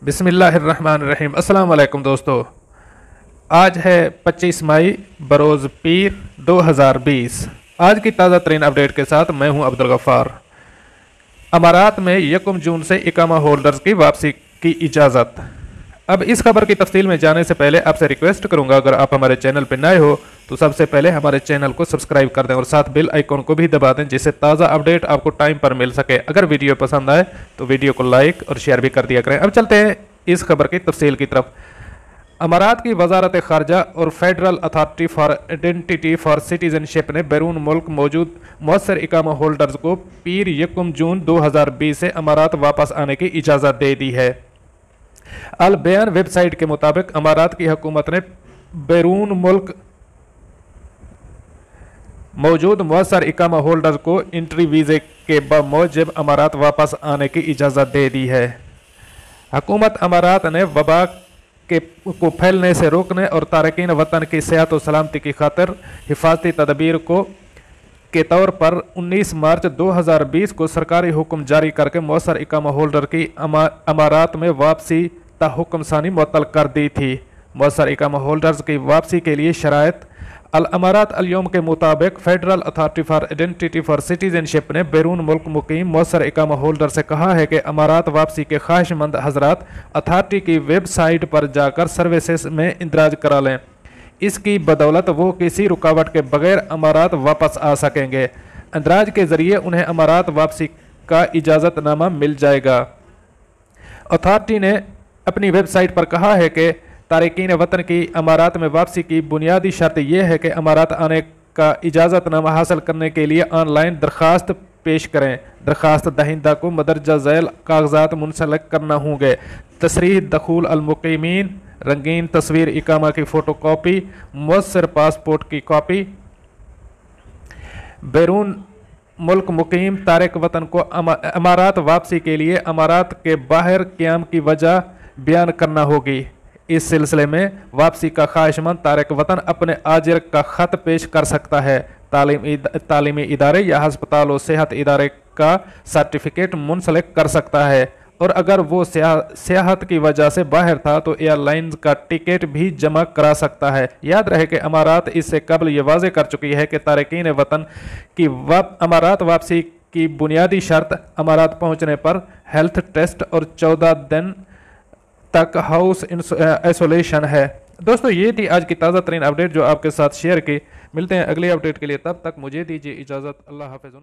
बिस्मिल्लाहिर्रहमानिर्रहीम। अस्सलाम वालेकुम दोस्तों। आज है 25 मई बरोज़ पीर 2020। आज की ताज़ा तरीन अपडेट के साथ मैं हूं अब्दुल गफ़ार। अमारात में 1 जून से इकामा होल्डर्स की वापसी की इजाज़त। अब इस खबर की तफसील में जाने से पहले आपसे रिक्वेस्ट करूंगा, अगर आप हमारे चैनल पर नए हो तो सबसे पहले हमारे चैनल को सब्सक्राइब कर दें और साथ बेल आइकॉन को भी दबा दें, जिससे ताज़ा अपडेट आपको टाइम पर मिल सके। अगर वीडियो पसंद आए तो वीडियो को लाइक और शेयर भी कर दिया करें। अब चलते हैं इस खबर की तफसील की तरफ। अमारात की वजारत खारजा और federal authority for identity for citizenship ने बैरून मुल्क मौजूद मौसर इकामा होल्डर्स को पीर 1 जून 2020 से अमारात वापस आने की इजाज़त दे दी है। अल बयान वेबसाइट के मुताबिक अमारात की हुकूमत ने बैरून मुल्क मौजूद मौसर इकामा होल्डर्स को इंट्री वीज़े के बमौजब अमारात वापस आने की इजाज़त दे दी है। हुकूमत अमारात ने वबा को फैलने से रोकने और तारकीन वतन की सेहत और सलामती की खातिर हिफाजती तदबीर के तौर पर 19 मार्च 2020 को सरकारी हुक्म जारी करके मौसर इकामा होल्डर की अमारात में वापसी ता हुक्म सानी मुअत्तल कर दी थी। मौसर इकामा होल्डर्स की वापसी के लिए शराइत अल अमारात अल-यौम के मुताबिक federal authority for identity for citizenship ने बैरून मुल्क मुकीम मौसर इकामा होल्डर से कहा है कि अमारात वापसी के ख्वाहिशमंद हजरात अथॉरिटी की वेबसाइट पर जाकर सर्विसेज में इंदराज करा लें। इसकी बदौलत वो किसी रुकावट के बगैर अमारात वापस आ सकेंगे। इंदराज के जरिए उन्हें अमारात वापसी का इजाज़तनामा मिल जाएगा। अथॉरिटी ने अपनी वेबसाइट पर कहा है कि तारकीन वतन की अमारात में वापसी की बुनियादी शर्त यह है कि अमारात आने का इजाज़तनामा हासिल करने के लिए ऑनलाइन दरख्वास्त पेश करें। दरख्वास्त दहिंदा को मदरजा झैल कागजात मुंसलिक करना होंगे। तसरीह दखूल अलमुकीमीन, रंगीन तस्वीर इकामा की फ़ोटो कॉपी, मुअस्सर पासपोर्ट की कॉपी, बैरून मुल्क मुकीम तारिक वतन को अमारात वापसी के लिए अमारात के बाहर क़याम की वजह बयान करना होगी। इस सिलसिले में वापसी का ख्वाहिशमंद तारिक वतन अपने आजिर का ख़त पेश कर सकता है। तालीमी इदारे या हस्पताल और सेहत इदारे का सर्टिफिकेट मुंसलिक कर सकता है, और अगर वो सेहत की वजह से बाहर था तो एयरलाइंस का टिकट भी जमा करा सकता है। याद रहे कि अमारात इससे कबल ये वाज़े कर चुकी है कि तारकीन वतन की अमारात वापसी की बुनियादी शर्त अमारात पहुँचने पर हेल्थ टेस्ट और 14 दिन तक हाउस आइसोलेशन है। दोस्तों, ये थी आज की ताज़ा तरीन अपडेट जो आपके साथ शेयर की। मिलते हैं अगली अपडेट के लिए, तब तक मुझे दीजिए इजाज़त। अल्लाह हाफ़िज़।